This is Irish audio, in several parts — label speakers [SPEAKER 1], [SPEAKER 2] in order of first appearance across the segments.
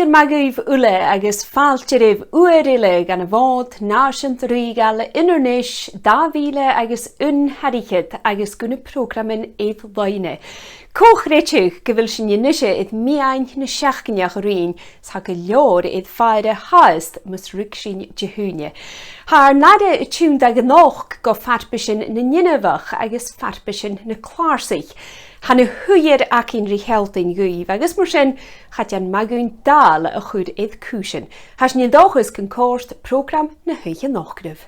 [SPEAKER 1] Oscar magíh ule agus fáilteirih uarile gan a bhád náisiant rígal inarnis dávíle agus unharichid agus gúna programin éh bhaine. Cóchréiteach go bhfuil sin nise id miain na seachcineach rion sa go leor id feire haast mus rig sin dehúne. Haar nade y tún dag noch go fatbisin na ninevach agus fatbisin na klársaich. Hanna huiir acin riheltain guíh agus mar sin chat an magún dal a chud id cúsin. Has ní dóchas gan córt program na huige nachgribh.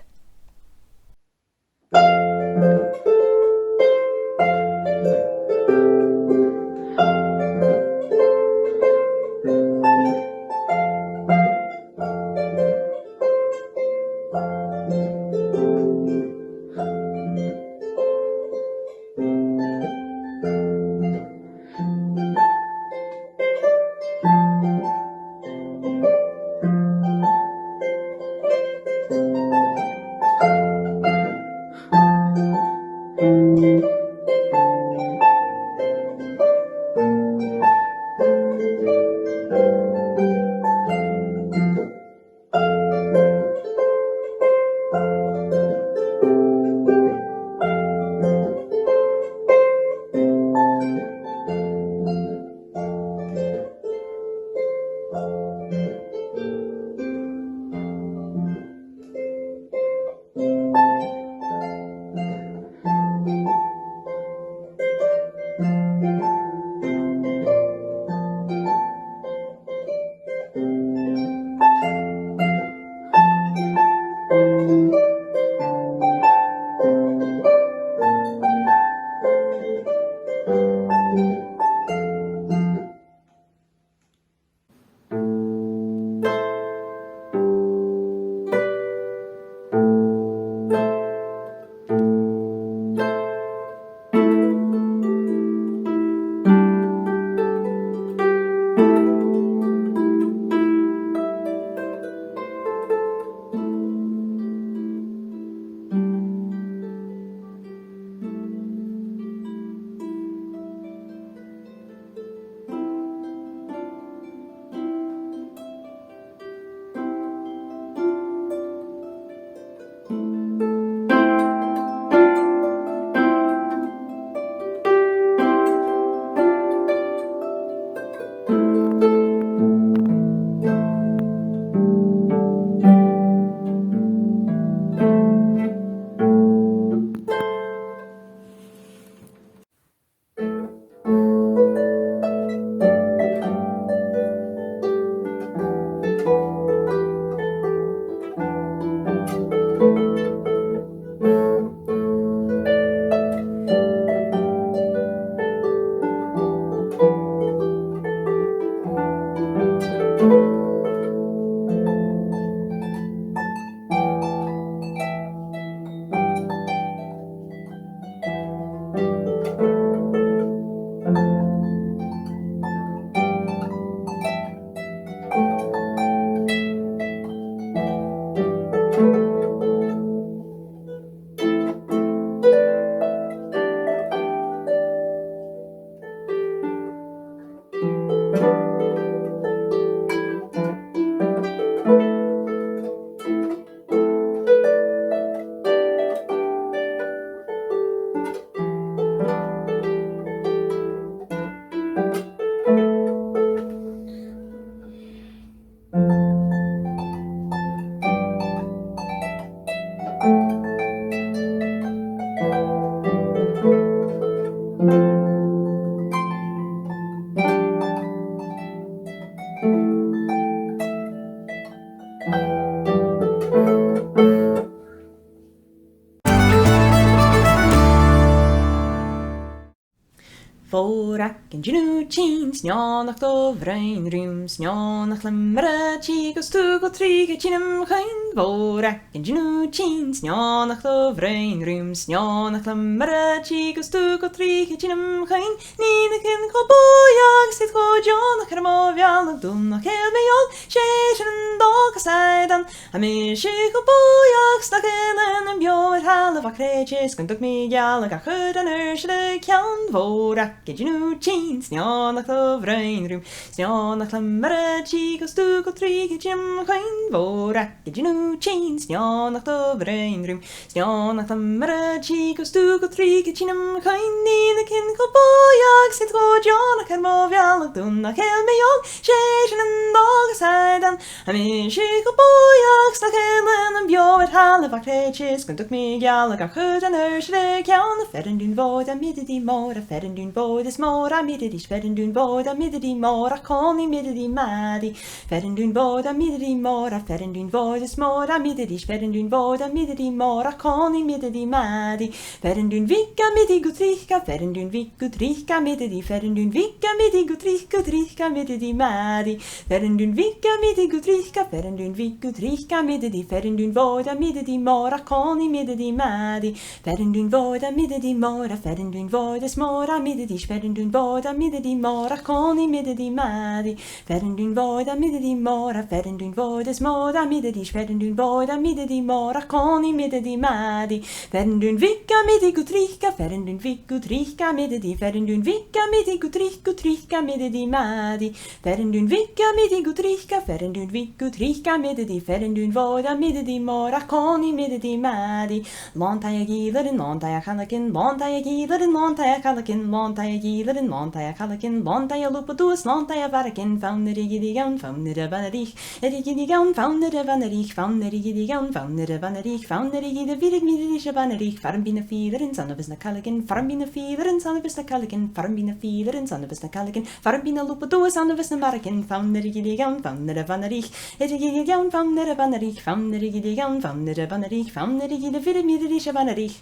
[SPEAKER 2] Fórak in djunu chin, snjánach do vrein rúm, snjánach lemra chigos tu go tríge chinam chain. Fórak in djunu chin, snjánach do vrein rúm, snjánach lemra chigos tu go tríge chinam chain. Nína cyn go bóiag sydd go jonach ar mófialach dúnach el meol, sésin dog a saidan. A mi sé go bóiag stak elen am bjóir hala vakreetjes, kunt ook meegal, ga goed aan ursle kan, voorak, get je nu chin, snjonach overeen room, snjonach lammere, chico, stuko, trige, jim, geen, voorak, get je nu chin, snjonach overeen room, snjonach lammere, chico, stuko, trige, jim, geen, nina, kin, kopojak, sint goed, jonach, hermovial, doen, nach heel me jong, sheesh, en bogesijden, en min, chico, bojak, slag heel en bjo, het halen, vakreetjes, kunt ook meegal, ga goed aan ursle kan, verden doen woord, en midden die mora, verden doen woord, is mora, midden die verden doen woord, en midden die mora, kon niet midden die madi, verden doen woord, en midden die mora, verden doen woord, is mora, midden die verden doen woord, en midden die mora, kon niet midden die madi, verden doen wika, midden gutrika, verden doen wik gutrika, midden die verden doen wika, midden gutrika, midden die madi, verden doen wika, midden gutrika, verden doen wik gutrika, midden die verden doen woord, en midden die mora, kon niet midden die madi, verden doen woord, en midden die mora, verden doen woord, is mora, midden die verden doen woord, en midden die mora, kon niet midden die madi, verden doen woord, en midden die mora, verden doen woord, is mora, midden die verden doen woord, en midden die mora, kon niet midden die madi, verden doen wika, midden gutrika, verden doen wik gutrika, midden die verden doen wika, midden gutrika, midden die madi, verden doen wika, midden gutrika, verden doen wik gutrika, midden die verden doen woord, en midden die mora, kon niet midden die madi, Montaya gielerin, Montaya galakin, Montaya gielerin, Montaya galakin, Montaya gielerin, Montaya galakin, Montaya lupadoes, Montaya varken, founder gidigan, founder vanerich, gidigan, founder vanerich, founder gidigan, founder vanerich, founder gide virig mirische vanerich, farm binnen fielerin, son of is na kalakin, farm binnen fielerin, son of is na kalakin, farm binnen fielerin, son of is na kalakin, farm binnen lupadoes, son of is na varken, founder gidigan, founder vanerich, gidigan, founder vanerich, founder gidigan, founder vanerich, founder gide virig mirische vanerich.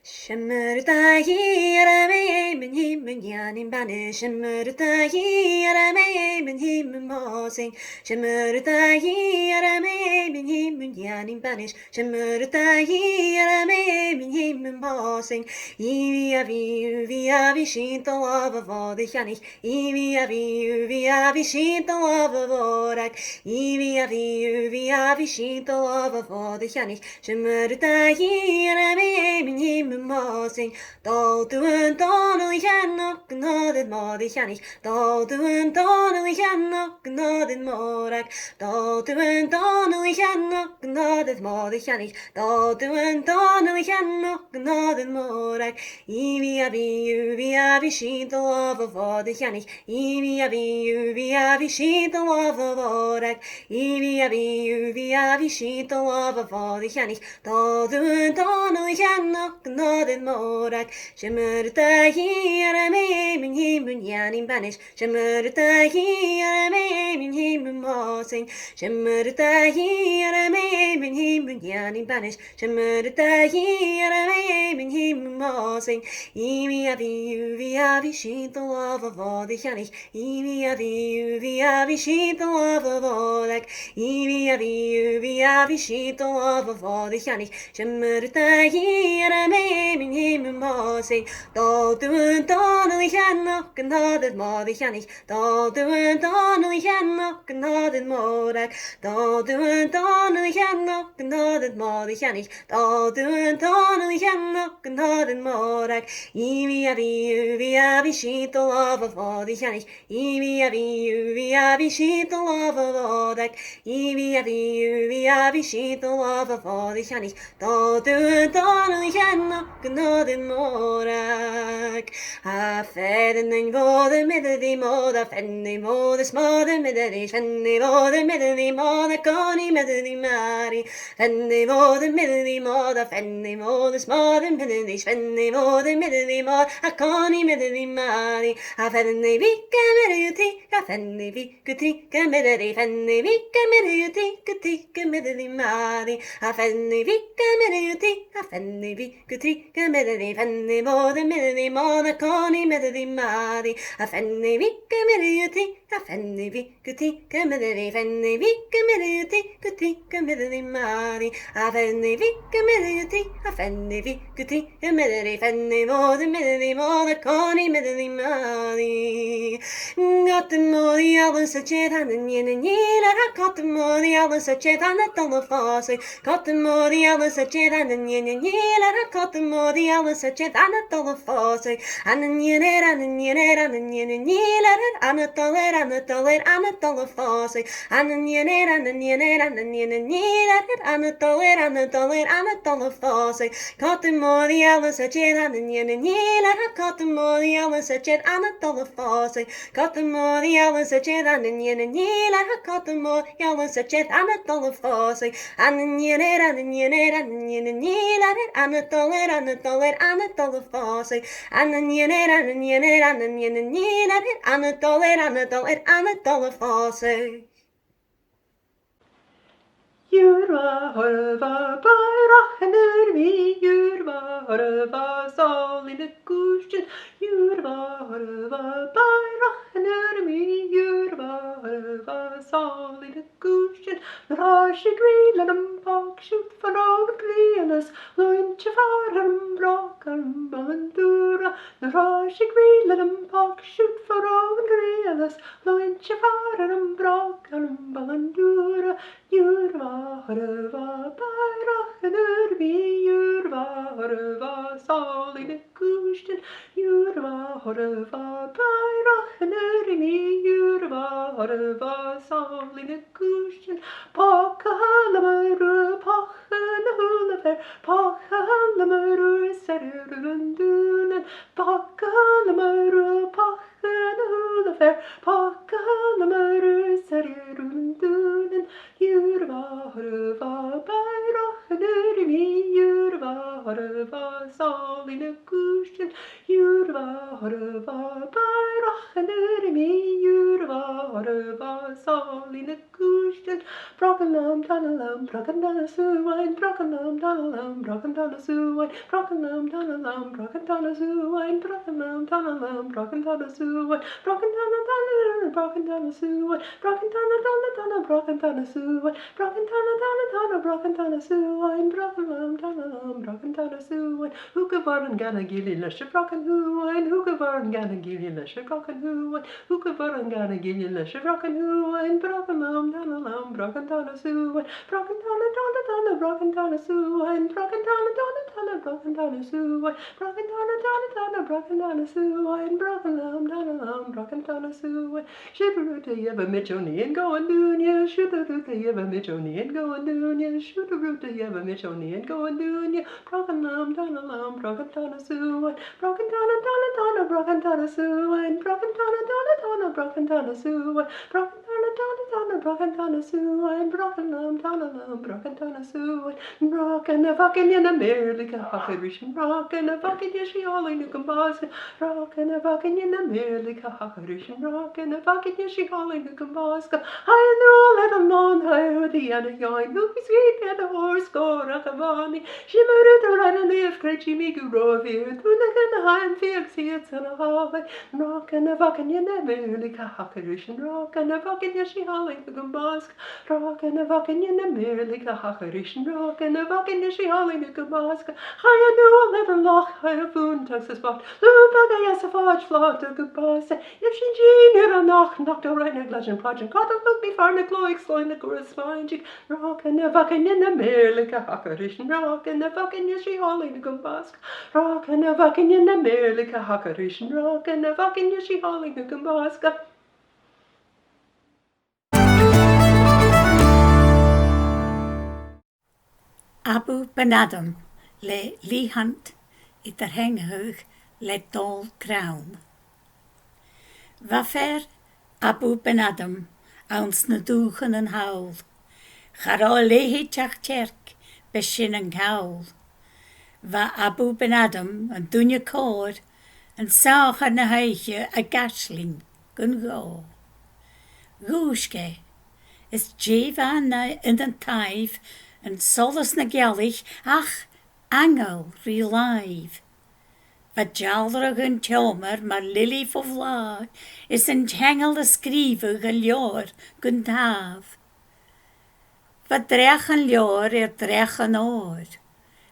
[SPEAKER 3] Shimmertahi aramay min him yanim banish Shimmertahi aramay min him mosing Shimmertahi aramay min him yanim banish Shimmertahi aramay min him mosing Ivi avi shinto av vodi chanig Ivi avi shinto av vorak Ivi avi shinto av vodi chanig Shimmertahi aramay min him Mosing, do du en donal igen och nådet mod igen ich, do du en donal igen och nådet morak, do du en donal igen och nådet mod igen ich, do du en donal igen och nådet morak, ivi avi shit of vad igen ich, ivi avi shit of vorak, ivi avi shit of vad igen ich, do du en donal igen och nåden morak, shimmertahi aramay min himun yanim banish, shimmertahi aramay min himun mosing, shimmertahi aramay min himun yanim banish, shimmertahi aramay min himun mosing, ivi avi shit of vodi chanig, ivi avi shit of vodak, ivi avi shit of vodi chanig, shimmertahi aramay min him mosing, do du en donal igen och nådet mod igen ich, do du en donal igen och nådet morak, do du en donal igen och nådet mod igen ich, do du en donal igen och nådet morak, ivi avi shit of vad igen ich, ivi avi shit of vodak, ivi avi shit of vad igen ich, do du en donal igen och nåden morak. Ha fäden våde med de moda, fenni moda smada med de, fenni våde med de moda, koni med de mari, fenni våde med de moda, fenni moda smada med de, fenni våde med de moda, koni med de mari, ha fenni vika med de tika, fenni viku tika med de, fenni vika med de tika med de mari, ha fenni vika med de tika, fenni viku tika med de, fenni fenni mode milli mode coni milli madi a fenni vicke milli a fenni vicke milli fenni vicke milli cuti milli madi a fenni vicke milli a fenni vicke milli fenni mode coni milli madi got the modi alles a chet and yin I got the modi alles a chet and the dollar fast got the modi alles a chet and yin I got the modi alles a chet and the dollar fast and yin and yin and yin and the dollar and the dollar and the dollar fast and yin and yin and yin and the dollar and the dollar and the dollar fast got the modi alles a chet and yin I got the modi alles a chet and the dollar fast got the modi alles a chet and yin I got the modi alles a chet and the dollar fast and yin and yin and yin and the dollar and the dollar and the dollar fast and yin and yin and yin and the dollar and the dollar and the dollar fast
[SPEAKER 2] Jurva horva bayrakner vi jurva horva sal in de kusten jurva horva bayrakner vi jurva horva sal in de kusten rashi grillen en pak shoot van over grilles lointje varen braken bandura rashi grillen en pak shoot van over grilles lointje varen braken bandura jurva horva bayrakner vi jurva horva sal in de kusten jurva horva bayrakner vi jurva horva sal in de kusten pakka hallemeru pakken hullever pakka hallemeru serrundunen pakka hallemeru pakken hullever pakka hallemeru serrundunen jurva horva bayrakner vi jurva horva sal in de kusten jurva horva bayrakner vi jurva horva sal in de kusten brokkenlam tannelam brokkendana suwijn brokkenlam tannelam brokkendana suwijn brokkenlam tannelam brokkendana suwijn brokkenlam tannelam brokkendana suwijn brokkendana tannelam brokkendana suwijn brokkendana tannelam brokkendana suwijn brokkendana tannelam brokkendana suwijn brokkenlam tannelam brokkendana suwijn hoeke waren gana gilly lesje brokken huwijn hoeke waren gana gilly lesje brokken huwijn hoeke waren gana gilly lesje brokken huwijn brokkenlam tannelam brokkendana suwijn brokkendana tannelam brokkendana suwijn brokkendana tannelam brokkendana suwijn brokkendana tannelam brokkendana suwijn brokkenlam tannelam brokkendana suwijn shibberute jebba mitjoni en go and doen je shibberute jebba mitjoni en go and doen je shibberute jebba mitjoni en go and doen je brokkenlam tannelam brokkendana suwijn brokkendana tannelam brokkendana suwijn brokkendana tannelam brokkendana suwijn brokkendana tannelam brokkendana suwijn brokkenlam tannelam brokkendana suwijn brokken a fucking in a merlike hakkerish brokken a fucking yeshi all in the basket brokken a fucking in a merlike hakkerish brokken a fucking yeshi all in the basket I know let alone how the other yoin who is sweet at the horse go rakavani shimmeru to run and if cretchy me grow here to the hand fix it and a half brokken a fucking in a merlike hakkerish brokken a fucking yeshi all in the basket brokken a fucking in a merlike hakkerish brokken a fucking yeshi all in the basket I know let a loch I a boon tugs a spot Lupaga yes a fudge flot a good boss if she jean a knocked a right neck legend project got a look me far the cloak sloin the corresponding rockin' a fucking in the mere like a hackerish rockin' a fucking yeshi all in the basket rockin' a fucking in the mere like a hackerish rockin' a fucking yeshi all in the basket
[SPEAKER 4] Abu Ben Adam le Leehant I der Hengehoog le Dol Crown. Wafer Abu Ben Adam ons na dúchan an haul. Chará léhiteach tjerk beshin an gaul. Va Abu Ben Adam an dunje cór an saach na heiche a gasling gun gó. Gúske is Jevana in den taif and solas na gellich ach angel relive. Wat jalderig yn tjomer, maar lily voor vla, is een tjengel de skrive geljoor, guntaf. Wat drechen ljoor, drechen oor.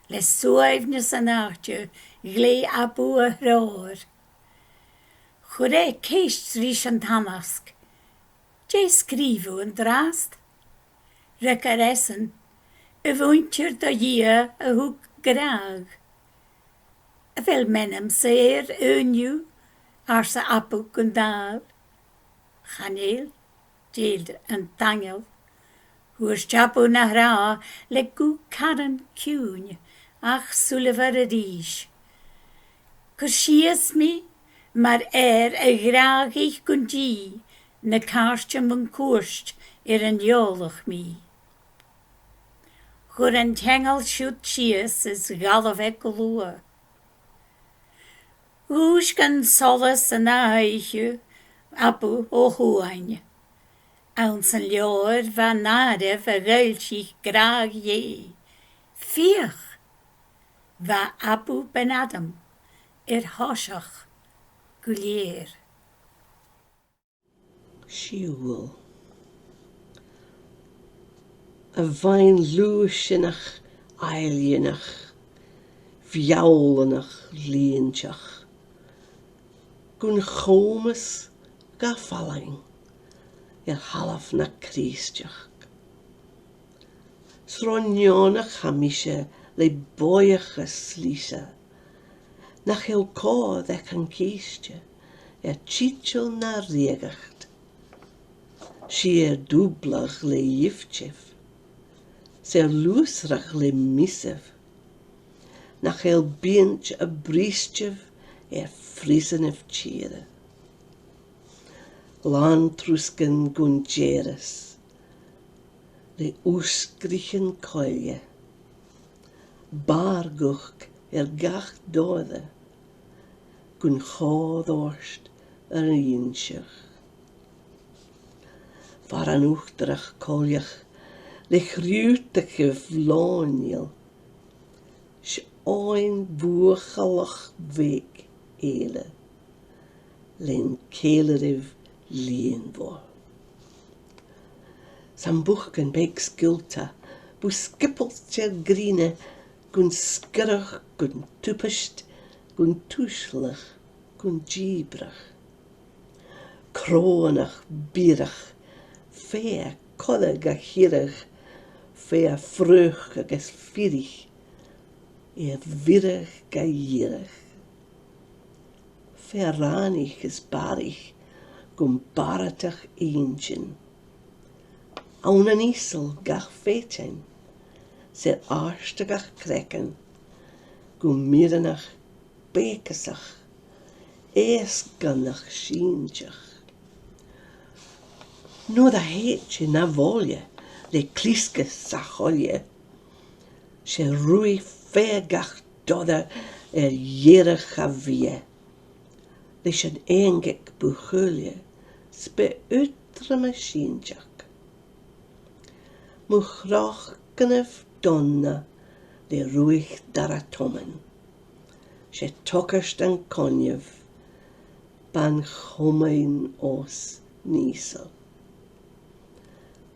[SPEAKER 4] Les soevnes en nachtje, glee abu roor. Goede keest rischen tamask. Jay skrive en draast. Rekaressen, woontje dat je hoek graag. Veel menem zeer unju, als ze apu kundaal. Chaneel, jild en tangel. Hoe chapu na ra, le gu karen kuun, ach sulliver rish. Kushies mi, maar graag ik kunji, ne kaartje mun koerst, een jolig mi. Goed een tengel shoot chies is galvek lua. Hoes kan solace en eiche, apu o huanje. Ons een ljoor van nade verruilt zich graag je. Vier, wa apu ben Adam, hoshach gulier.
[SPEAKER 5] Siúil. A bhain lúisinach, eilianach, fiaulanach, líonteach. Gun chomas ga falling, halaf na Christeach. Sronionach hamische le boiacha slisa, nach heel ko ddec an keistje, títjel na regacht. Si dúblach le jiftjef, lúsrach le misef, nach heel bient a briestjef frisen of tjere. Landtrusken gunjeres, le oeskriechen kolje, barguch gach dode, gun chodorst een jinsjach. Var an uchterach koljach, le gruutige vloniel, oin boergelach week ele, len keleriv lien voor. Sam buchken beek skulta, bu skippeltje grine, gun skirrach, gun tupest, gun tuslach, gun jibrach. Kronach, bierach, fair kollega hierig, fair vrug ges vierig, virrig geirig. Fair ranig ges barig, gum baratach eentjen. Aun an isel gach feetjen, aarste gach krekken, gum mirenach bekesach, ganach schientjach. No da heetje na volje, le kliske sacholje. Se rui vergach dodder jere chavie. Le sjen engek buchulje, spe utre machientjak. Mu grach knef donna, le ruig daratomen. Se tokkerst en konjev, ban chomein os niesel.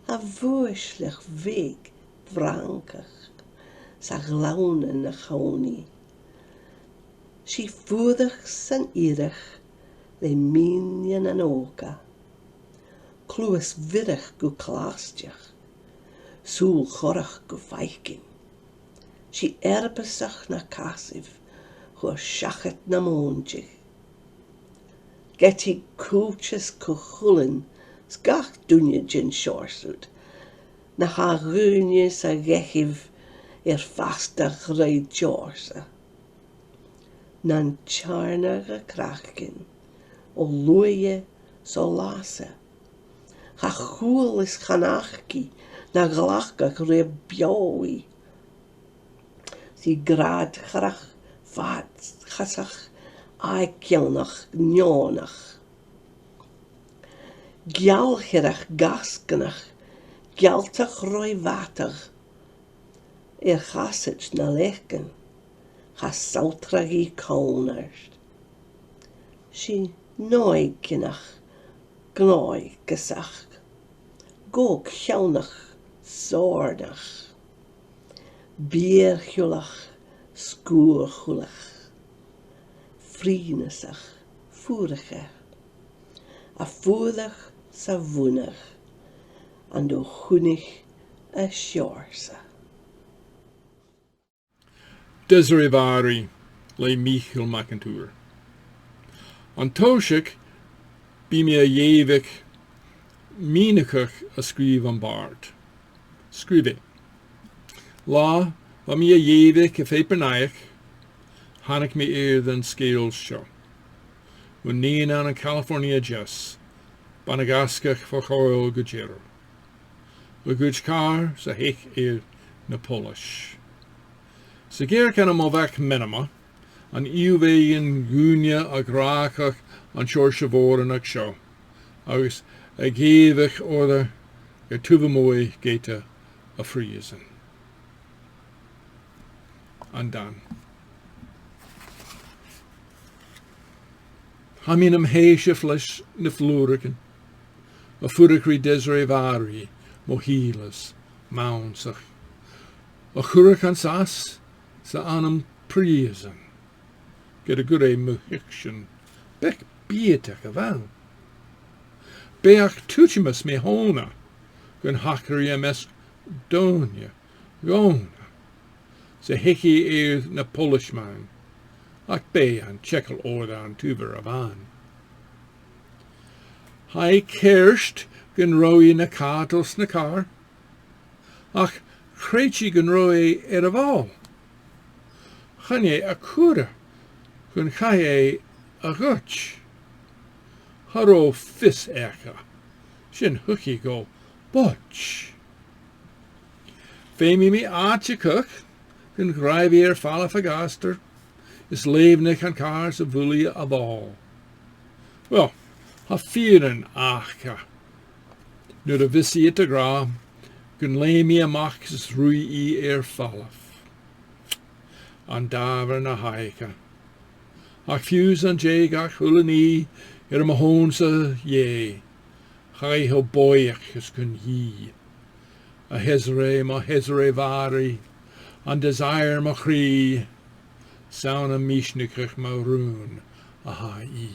[SPEAKER 5] A vuislich weg vrankach, sa glaune na choni. Si voedig san irig, le minjen an oka. Kluis virrig gu klaastjach, soel gorach gu feikin. Si erbesach na kasiv, gu shachet na mondjich. Getty koeltjes kuchullen, skach dunje gin shorsut. Na ha runje sa gechiv vasta grei jorsa. Nan charnage krachkin, o loeje so lase. Ha goel is ganachki, na glachka grei bjowi. Si grad grach vaat gasach, aikjelnach njonach. Gjalgerach gaskenach, gjaltach roi water. Gasset na leken, cha sautragi cónart. Si nóig ginach, gnóig gysach, góg chewnach, sórnach, bier chulach, skúr chulach, frínasach, fúracha, a fúdach sa vúnach, an do chunich a siorsa.
[SPEAKER 6] Desiree Vary le Michael McIntyre. An tóisic bí mé a dhéimhigh mínachach a scríomh an bard. Scríbe. Lá ba mí a dhéimhigh a féparnaich, hanach mé iad an scéal seo. When níon an California Jess, banagascach for choil go déir. Le gúid car sa héich iad na Polish. Sa géir canna má bheith minima, an íomhéon gúine a gráachach an seoir sibhóranach seo, agus a géimhigh orda go tuamói géite a phríosan. An dan. Ha mín am héisih leis na flúrachan, a furachrí Desiree Vary, mo hílas, mounsach, a churach an sas, sa anam príosan, get a good muhiction, bec bíteach a bhain. Beach tuchimus me hona, gun hachari mes donia, gona, sa hickey eir na Polishman, ach be an checkle orda an tuber of an. Hai kerst gun roi na cartels na car, ach crechi gun roi of all. Chanye a cura, gun chaye a gutch. Haro fis echa, shin hooky go butch. Femi me aatje cook, gun grijvier falla fagaster, is levenich an cars a vully of all. Well, ha vieren acha. Nu de vissie te gra, gun lemi a machs rui fallaf. An daver na haika. Ach fuse an jeg ach hulani, mahonsa ye. Chai ho boyach is kun ye. A Hezre ma Hezre Vary, an desire ma chri, sound a mishnikach ma rune, a ha ye.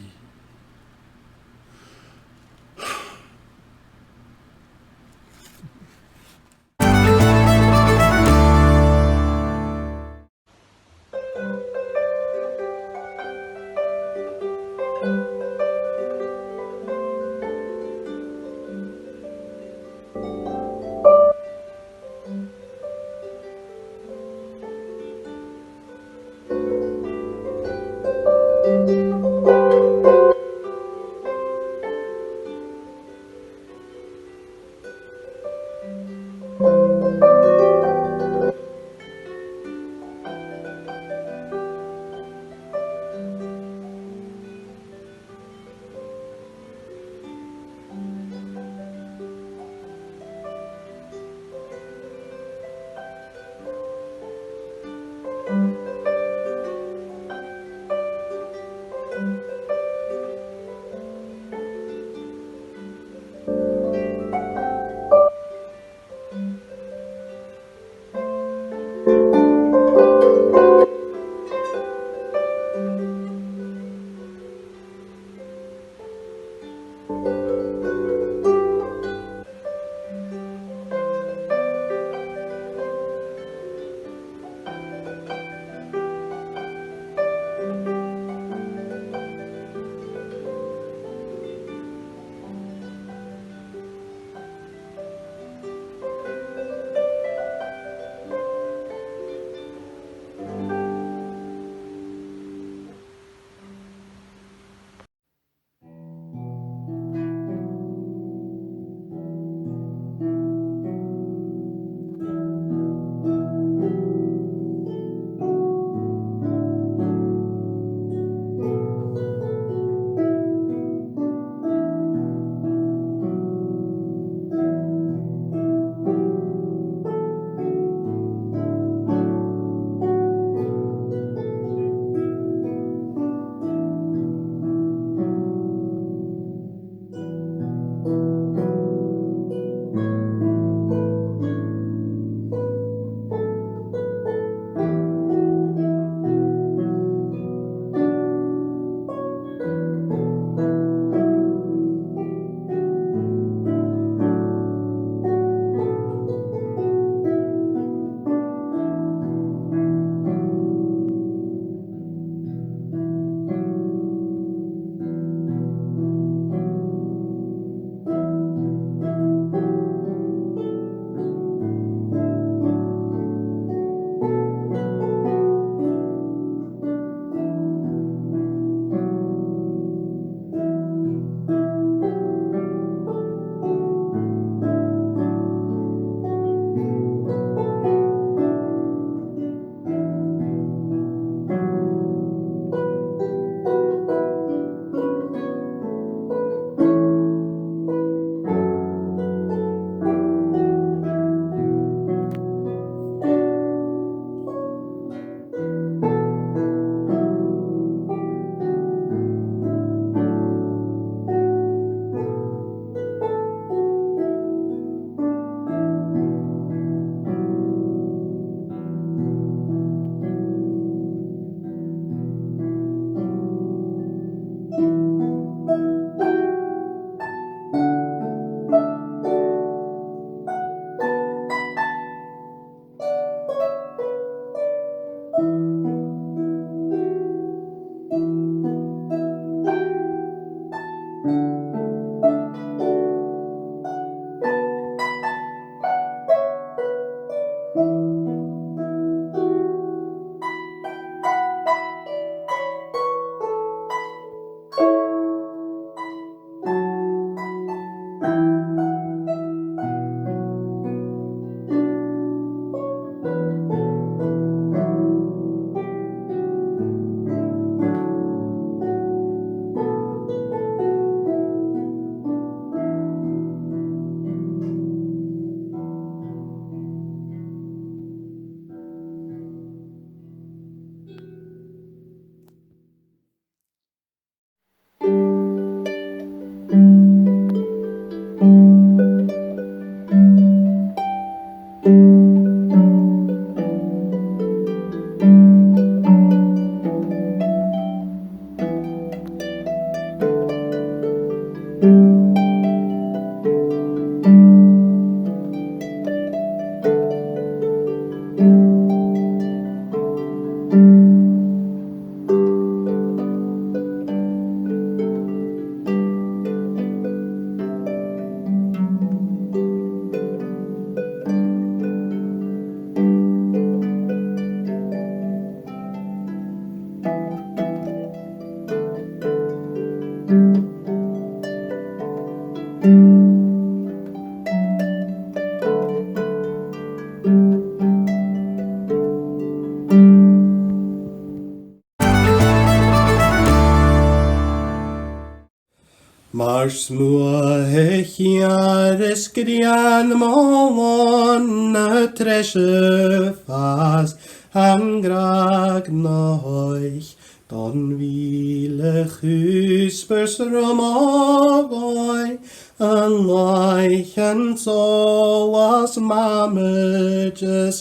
[SPEAKER 7] Mars mua hechiares grian molon na tresche fas an grag na hoich don wile chuspers romagoi an leichen solas mamages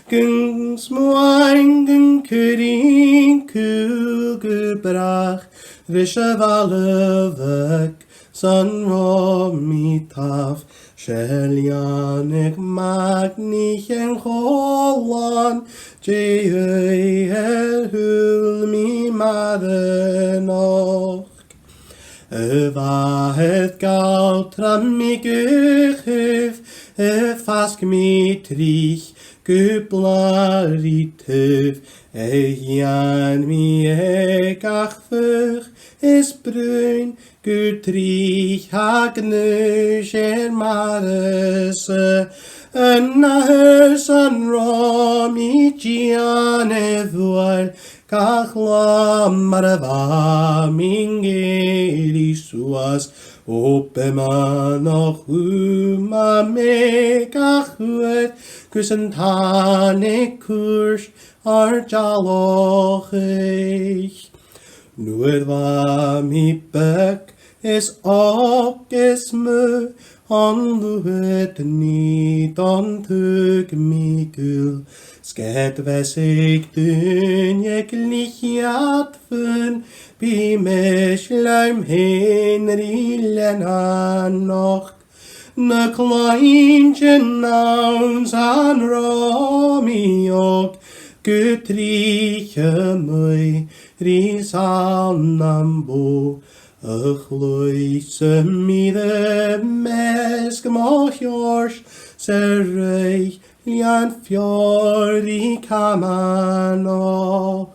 [SPEAKER 7] Guns muangen kurin kugelbrach Visha valevek san romitaf Shelianik magnichen cholan Jehei hul mi madenoch Vahet gautram mi guchif Fask mi trich Gublarituf Eian mi egachfuch is bruin Gutrich hagnus marese Nahus an romi giane vuel Gachlam marava mingeri suas Opema noch uma me gachuet Kusentane kurs ar jaloch ich Nur va mi bek is ook is me An luet ni dan tug mi gul Sket wes ik dun ik lichiat fun Bi me sluim henri lena noch Na kleintje nauns an romi ook Gutriche mui ris an ambo Gloise mi de mes gemach jors Serreich lian fjordi kamanoch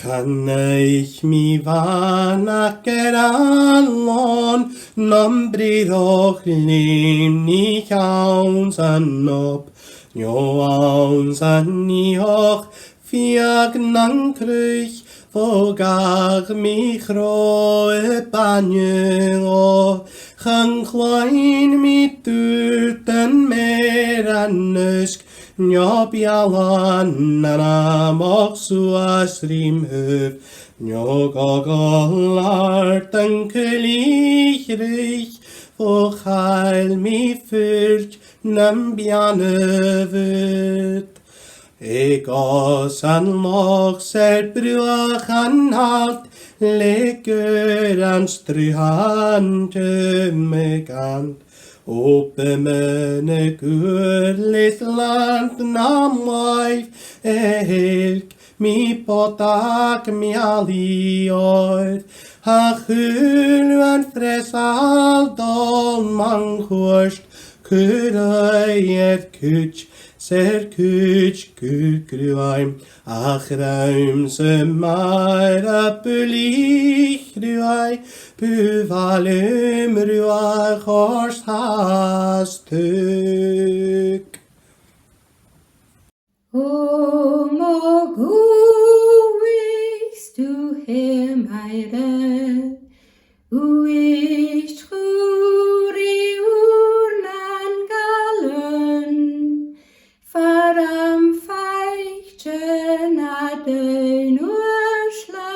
[SPEAKER 7] Chan ich mi vanaker allon Nam bridoch lim ni auns an op Jo auns an ni hoch Fiag nan kruich Vogag mi chroe banyo Chan klein mi duten mer an nusk Njo bialan an amok suas rim huf Njo gogolart an kylich rich Vochail mi fyrch nam bianövet Ik os an loch ser bruach an halt Leker an struhante megant Ope mene gurlis land nam life Elk mi potak mi aliort Ha chulu an fres al dol man churst Kurayet kuch Ser kuch kukruaim Ach raum se mara pulich ruai Puvalum ruach ors hastuk
[SPEAKER 8] O mo guichst du him heire Uicht churi urnan galen Faram feichtchen adein ursle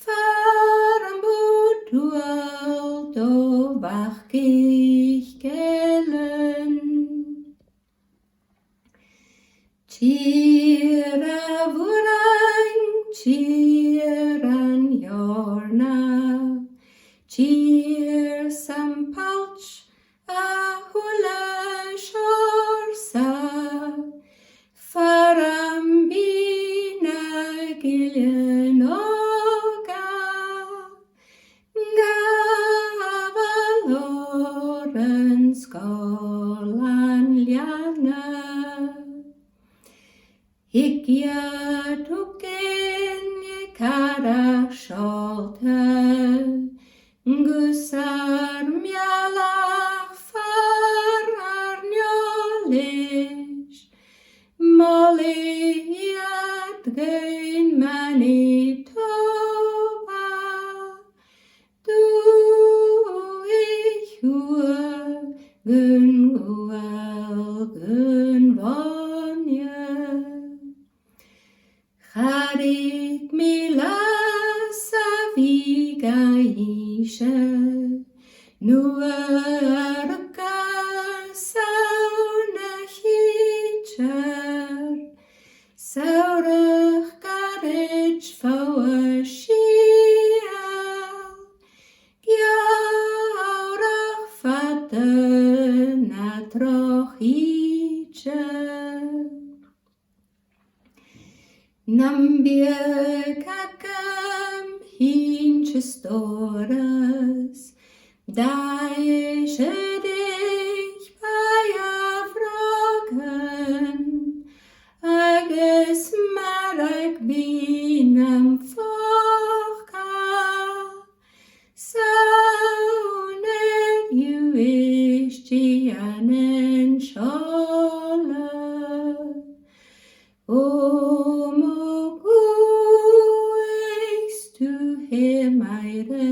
[SPEAKER 8] Faram budual do wachgich gelen Tjera vuran, tjeran jorna Cheer some pouch, a hula shorsa, farambina gillian oga, gavaloren skolan liana. Hikja tuken je karach schalte, Gusar mjalach farar njolish, Molly at gain Manitoba, Du ich hua gun gual gun vonje. Charik mila saviga ishe, nuarka sauna hitcher, saurach garage for shial, giaurach fatte natroch hitcher. Nambia kakam hinches doras, da ich dich bei Afrogen, agus marag binam focha, saunet you ish gianen shola. O moguis tu he meire,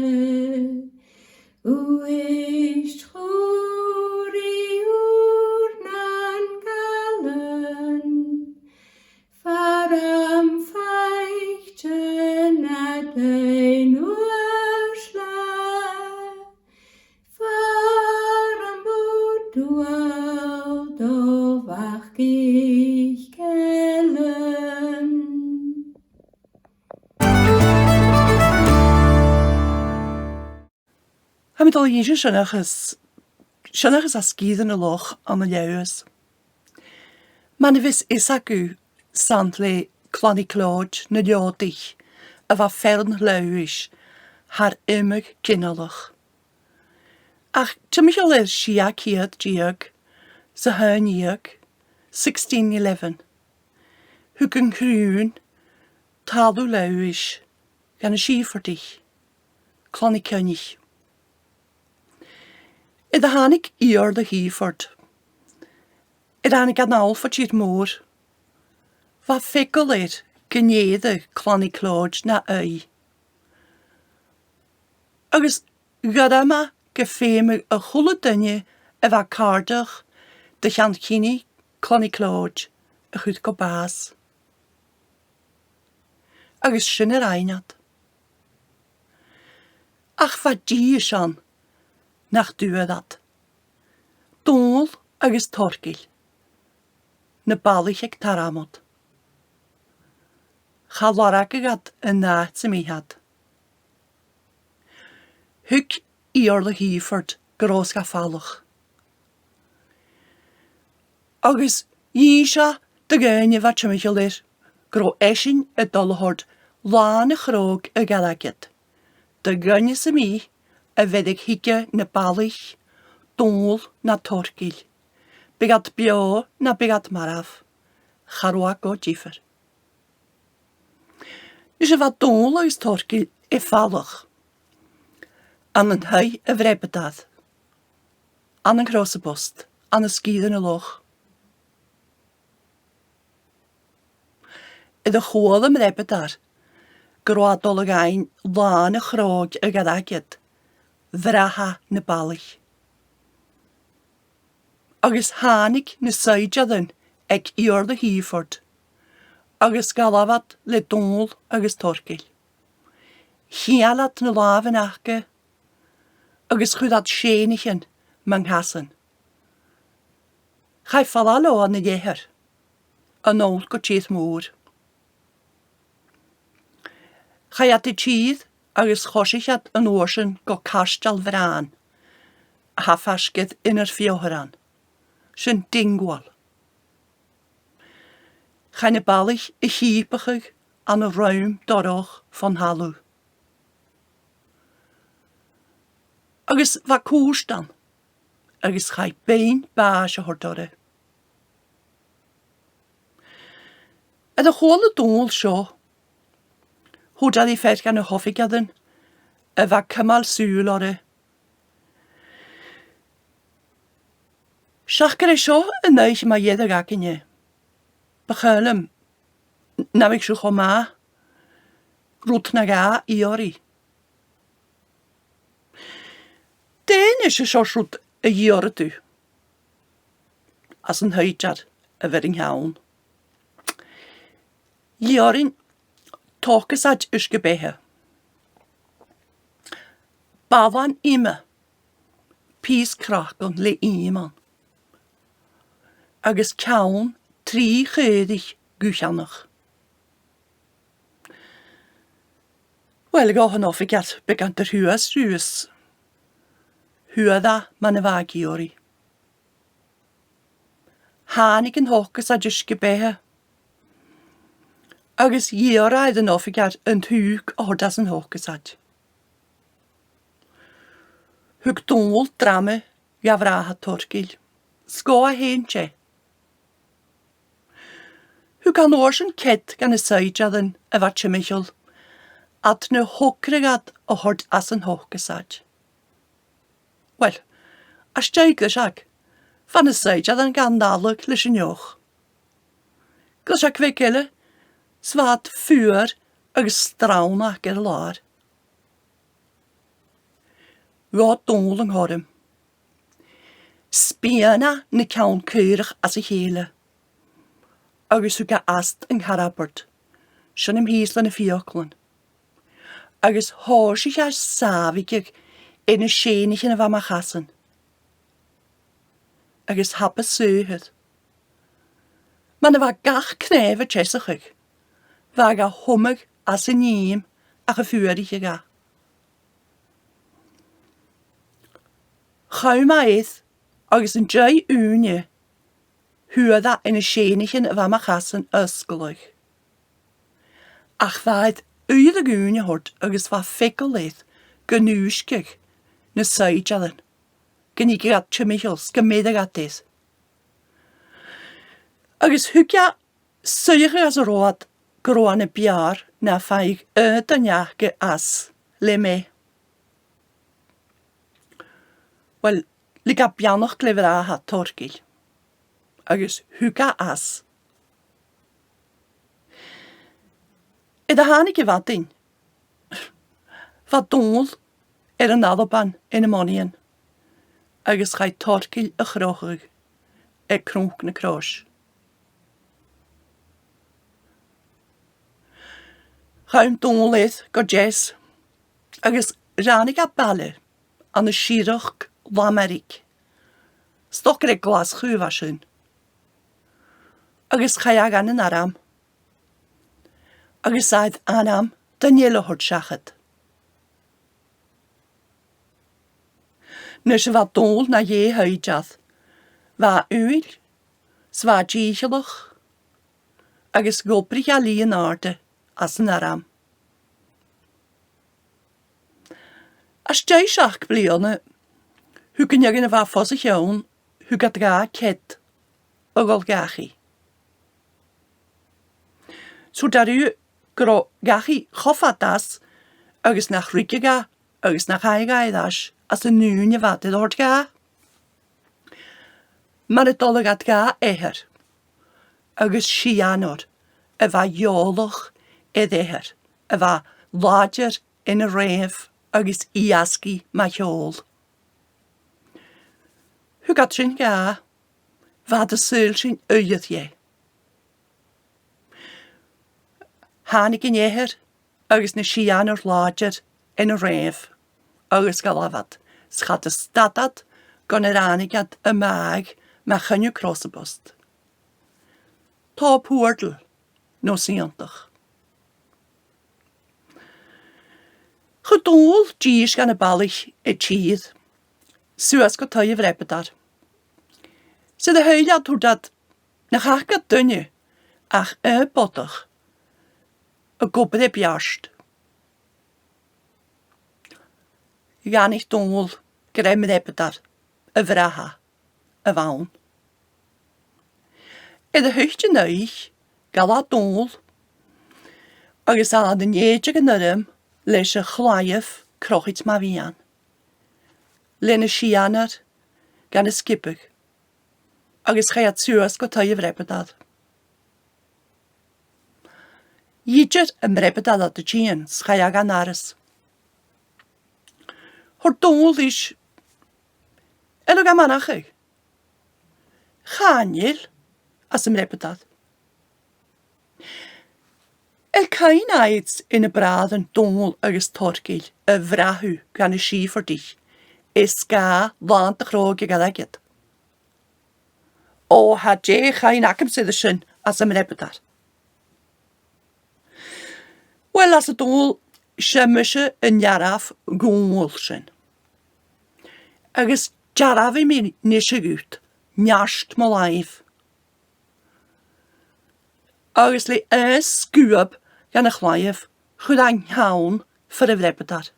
[SPEAKER 8] uish churi urnan galen, faram feichten at ein urschla, faram budual do wach ich kellen.
[SPEAKER 5] Ha met al jeetje sinnachas a skíðan a loch am a leus. Manifis isacu sant le Cloniclóid na leodich a va fern leuis haar imig kinnalach. Ach, tymich al siak hiad diag, sa hun iag, 1611. Hug yn chrŵn, talw leuis, gan y sifordich, Clonicynich. Ida hanig ior de hiford. Ida hanig an alfa tiet môr. Va fikkel het gynnydd Cloniclóid na ui. Agus gyda ma gefeimig a chwle dynnu a va cardach de chant chini Cloniclóid a chwyd go bas. Agus sin yr einad. Ach va di sian nach duedat. Dôl agus torgil. Na balich ag taramod. Chalorag agad yn naat sy'n mi had. Hug iorla hiford gros gafalach. Agus yisha de gynnu va chymychalir gro esin y dolhord lan y chrog y galagid. De gynnu sy'n mi a vedig hige na balich, dôl na torgil. Bygad bio na bygad maraf. Charwag o jifer. Is va dôl oes torgil e falach. An yn hei y vrebedad. An yn grosse bost. An y skíðan y loch. Ydw chwol ym vrebedar. Grodol ag ein lan y chrog y gadagid. Vraha na balich. Agus hanig na saidjadan ag iorla hiford. Agus galafad le dôl agus torgil. Chialat na lafan achge. Agus chwydad sénichen manghasan. Chai falalo an y dieher. An ôl go tíð môr. Chai at y tíð agus chosiad an oorsin go castal vraan, a ha fasged inar fioharan, sin dingwal. Chane balich I hiepachig an a ruim dorach van halw. Agus va koers dan, agus chai bein baasje hordore. En de chole doel sjo, hoe dat die vet gan a hoffigaden, a va kamal suulore. Schachker sjo een neich ma jeder gakinje. Begulem, nam ik zo ma, roet na ga iori. Den is zo roet a jore tu. As een huidjad a wedding haun. Jorin tokesad is gebehe. Bavan ime, pies kraken le iman. Agus kaun 3 geudig guchanach. Wel gahan of ik had bekend er huis ruus. Huada man vagiori. Hanik en hokkes ad is gebehe. Agus jera den of ik had een hug ordas en hokkes had. Hug donol dramme javraha torgil. Skoa heentje. Hug kan oorsen ket gan een seidjaden a vatje michel. At ne hokkregad a hord as en hokkes had. Wel, as teiglisag, van een seidjaden gan dalig lis in joch. Glisag wikele, zwaad vuur agus strauna ger laar. Wat donling hodem. Spiana ne kaun keurig as a hele. Agus huga ast en harabert. Sjön hem hieslen en fioklen. Agus horsig as savigig in een schenigje van ma gassen. Agus happe söhet. Man var gach kneve tjessig. Vaga hummig as een niem a gevuurdige ga. Gauma eith, agus een jai unje, huada in een schenigje van ma gassen usgelig. Ach vaid uide unje hort, agus va fikkel eith, genuuskig, ne seidjalen. Genigat tjemichels, gemiddagat is. Agus hukja suige as road, groane biar, na faig danjake as, le me. Wel, liga bianoch glevera ha torgil. Agus huga as. Ida hanike wat in. Wat donl een naderban in de monien. Agus gai torgil a chrochig. Kronkne kroos. Gaim donl eith go jes. Agus ranig a balle an de shirach Lameric. Stokker glas chuvasin. Agus chayag an an aram. Agus said anam Daniela hort shachet. Nus wat dol na je huidjad. Wa uil, zwa djichelach. Agus goprich a Leonarde as an aram. As djeishach blione, hu kun je in een fosse joon, hu gat ga ket, ogol gachi. Zo dat u gro gachi chofatas, agus nach rikiga, agus nach haigaidas, as een nuunje wat het hoort ga. Maar het dolle gat ga eher, agus shianor, va joloch eher, va lager in een reef, agus iaski majol. Hu gat sin ga, va de seul sin uyet je. Hanig in jeher, agus na shianor lager in een reef, agus galavad, schat de stadat, gon anigat a maag, ma chynju krossebost. Ta poortel, no siantach. Gedol dís gan y balich y tídd. Suas go tøy vrepedar. Sydd y heiliad twrdad na chachgad dynnu ach bodach y gobyd e biast. Gan ich dôl grem vrepedar y vraha y fawn. Edd y hycht yn eich gal a dôl agos a yn iedig yn yrym leis y chlaif crochit ma fian. Len y sianar gan y skipig agos chai at suas go tøy vrepedad. Ieder y mrepedad at y tîn schai ag an aras. Hor dôl is elog am anachig. Chanil as y mrepedad. Cain aids in y brad yn dôl agos torgil y vrahw gan y si for dich. Ga lant y chrog ag adagid. O ha je chain acam sydd y sy'n as y mrepedad. Wel as y dôl siamysio yn iaraf gôl sy'n. Agos jaraf i mi nisio gwyt, niast mo laif. Agos le sgwab gan y chlaif, chwyd a'n hawn fyr y vrepedad.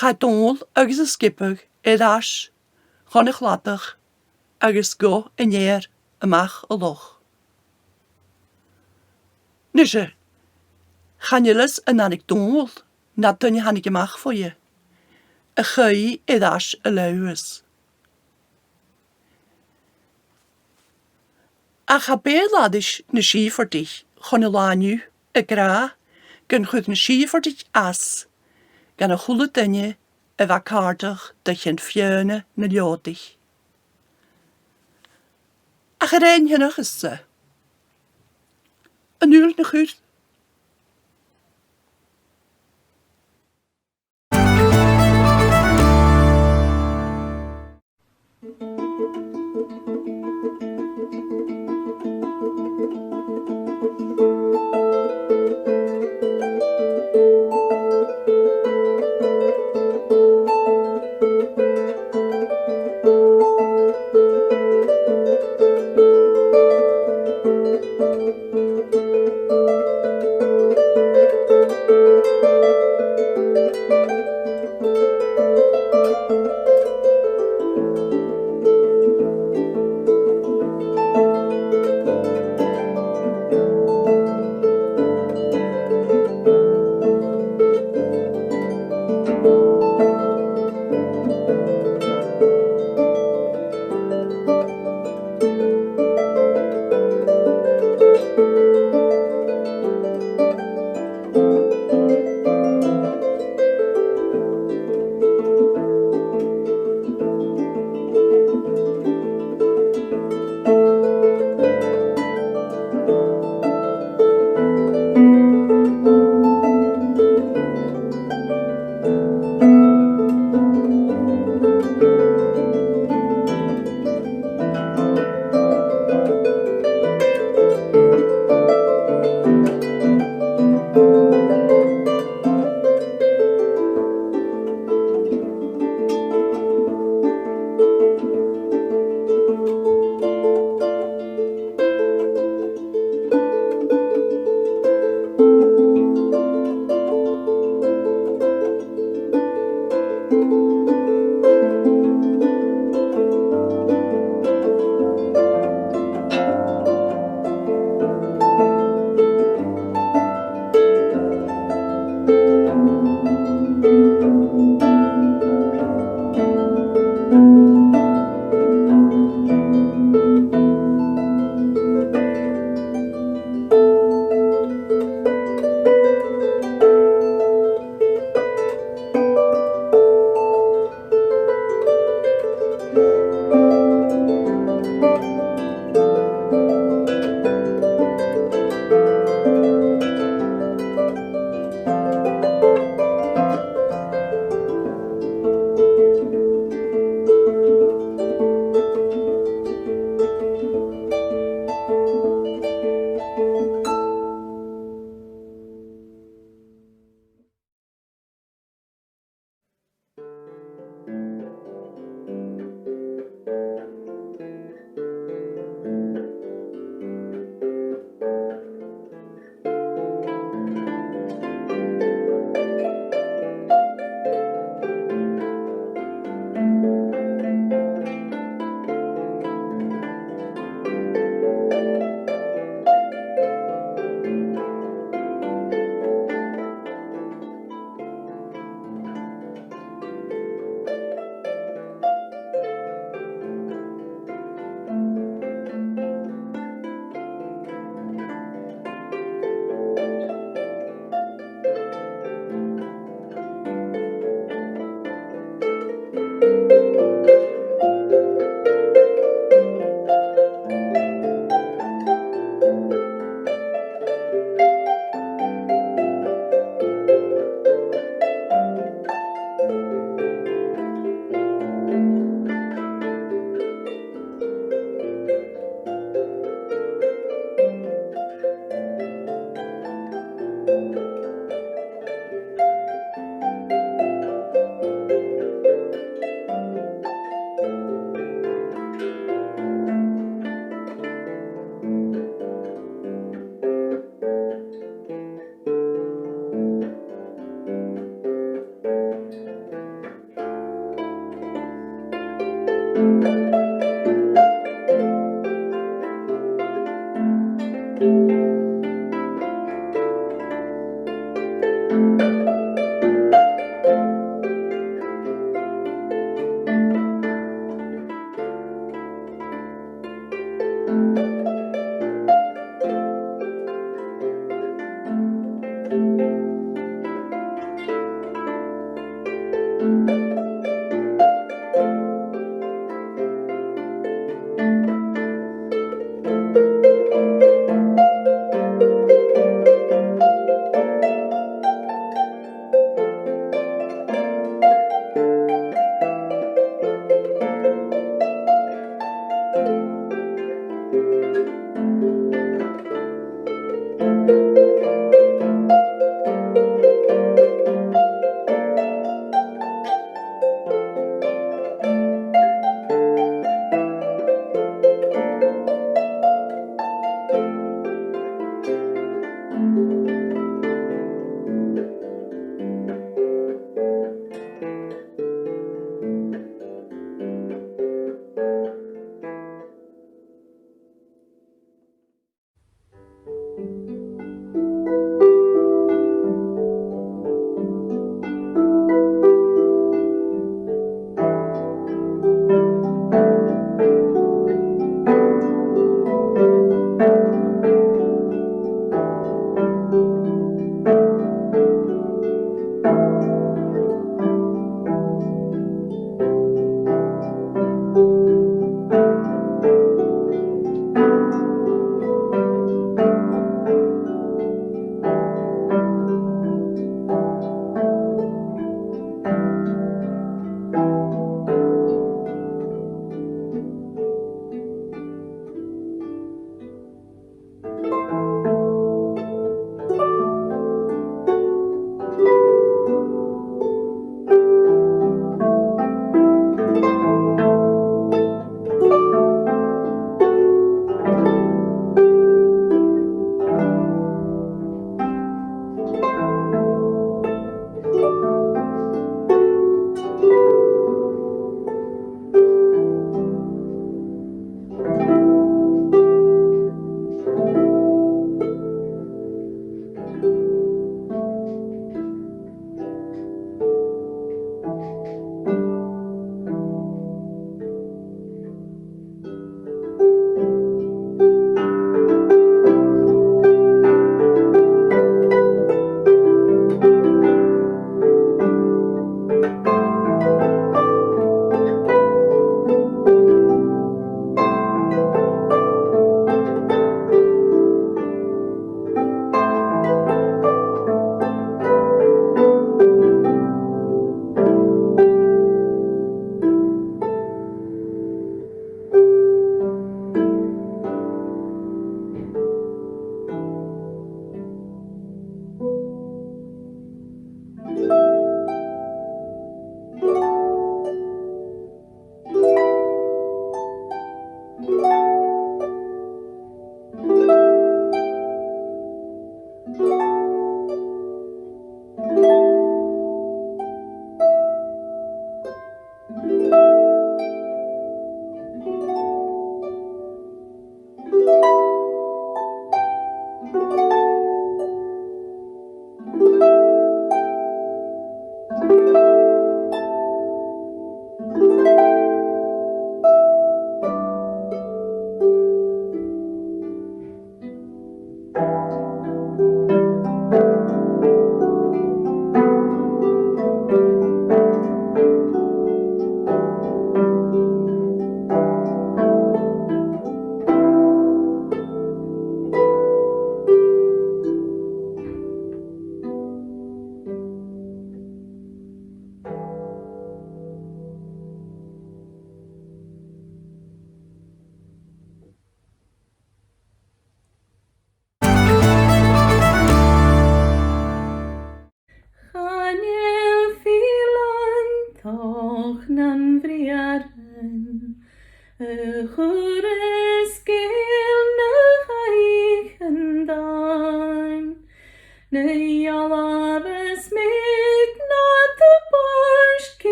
[SPEAKER 5] Cha dôl agos y skipig edas chon y chladach agos go yn eir ymach y loch. Nisio, chanilys yn anig dôl nad dyn ni hanig ymach fo ie. Y chay edas y lewys. A cha beladis na si for dich chon y laniw y gra gan chwyd na si for dich as gan y chwle dynnu y fa cardach dych yn ffione na liodich. Ach yr ein hyn o'ch ysa. Yn ŵl na chwyd.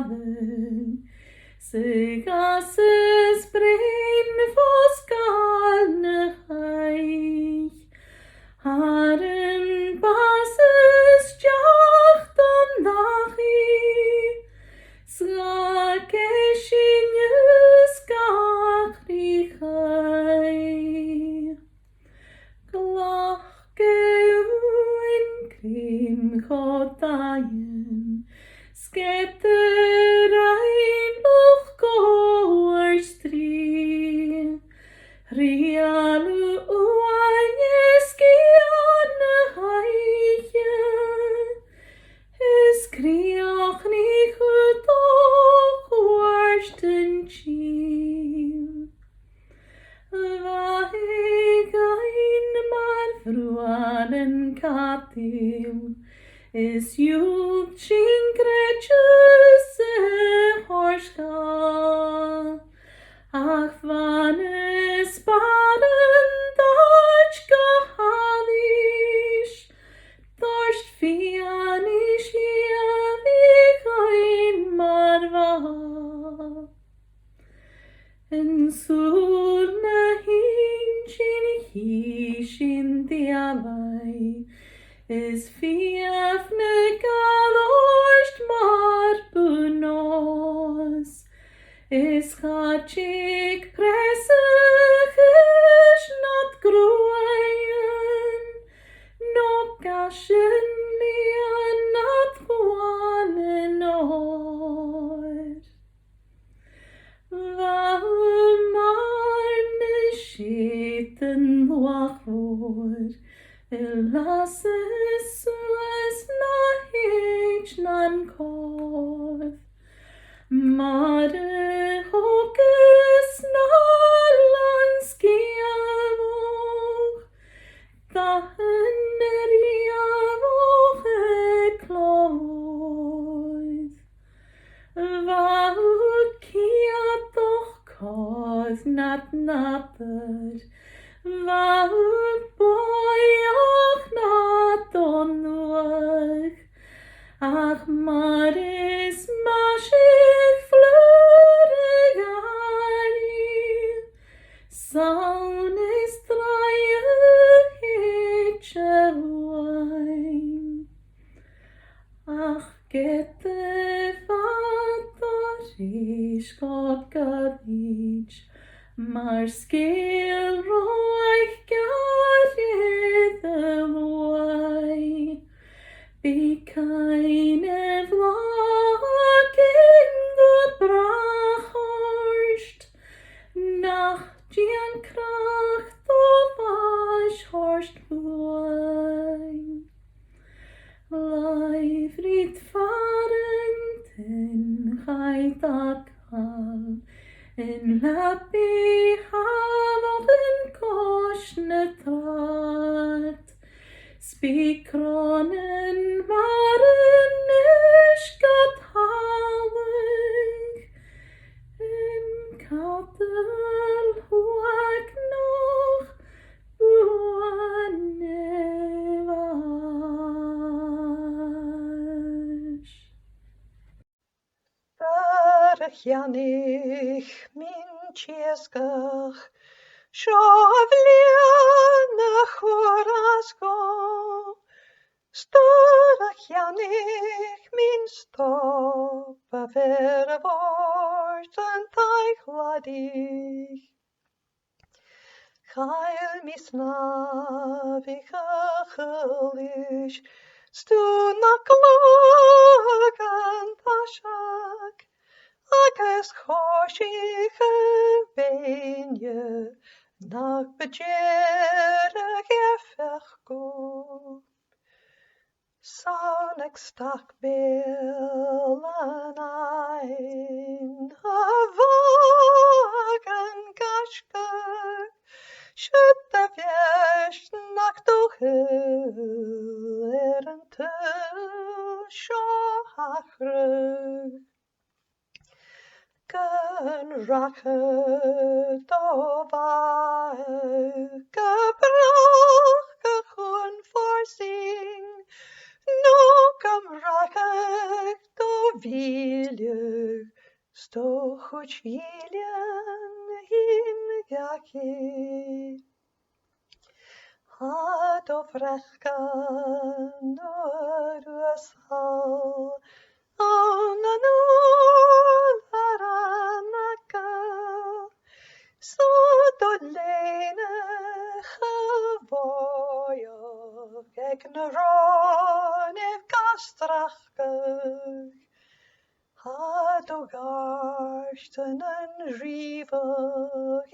[SPEAKER 8] Gaben. Sy gases brein fos galne haich. Haren bases jacht on dachi. Slake shinus gachri chai. Glach gewen krim chodayen. Sketter ein loch goarstri. Rialu uanieski an haie. Is kriach ni goed och warsten chien. Vaig ein mar fruanen katil. Is jult chinkrechus horska. Ach vanes baden dach gehalish. Dorst fianish liavig ein marva. En surna hinchin hishin dialai. Is fiafne galorst mar bunos. Is chachik presach is not groeien. No gashen lian not gwalen oor. Waarom marne sheten wachwoord. Elasses was na hitch nan koth. Mare hocus na lanski avoch. Dahen avoch ekloid. Vahut kia doch koth nat napper. Vahut boyach nat onwach. Ach maris mashik flurig ari. Saun is draie hitchewain. Ach gete vator ish god gadich. Mar skil roich garid elwai. Be keine vlak in good brachhorst. Nach Gian kracht of ash horst buain. Leifrit farend en chaitakal. En lappi havoch en koshne trat. Spikronen waren gat hawig. En katel huag noch buanevash.
[SPEAKER 9] Barach Janich min chieskach. Shavliana chorasko. Starach Janich min stop a vervort en taich ladich. Chael misnavich a chelish. Stu na klagan pashak. Agus choshich a veinje. Nach bejerach effech go. Sonic stock bill an ein. A vagan gashker. Should the viesh nach duchel en te shohachrug. Gun rache dobai. Gebrach gechun forsing. No kam rache do vilje sto goed viljen him gaki. Hat of rechkan oruasal, ananul aranaka. Så dolene gevoyog, ek neron ev gastrachkeg. Had o garsten en rivog,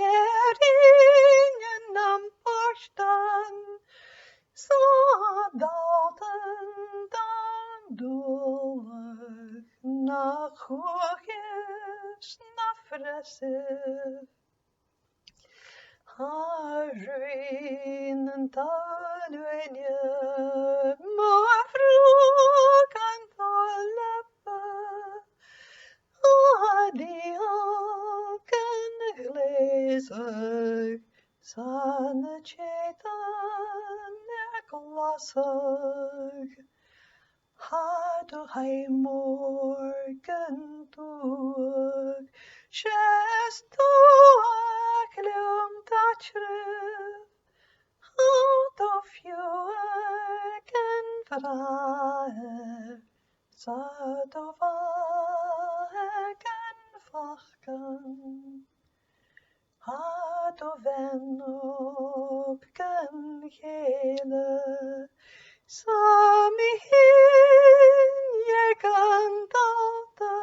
[SPEAKER 9] ingen am porstan. Så dalten dan doleg, na hoges, na fressiv. Harin en talwenje, maar vroeg en talleppe. Adiaken glazig, sanne chetan glassig. Had hij morgen toeg, zes toeg leum tachre. Had of jueken vragen, zat of eken vachten. Had of en op ken gele, sami hin je kan dalta.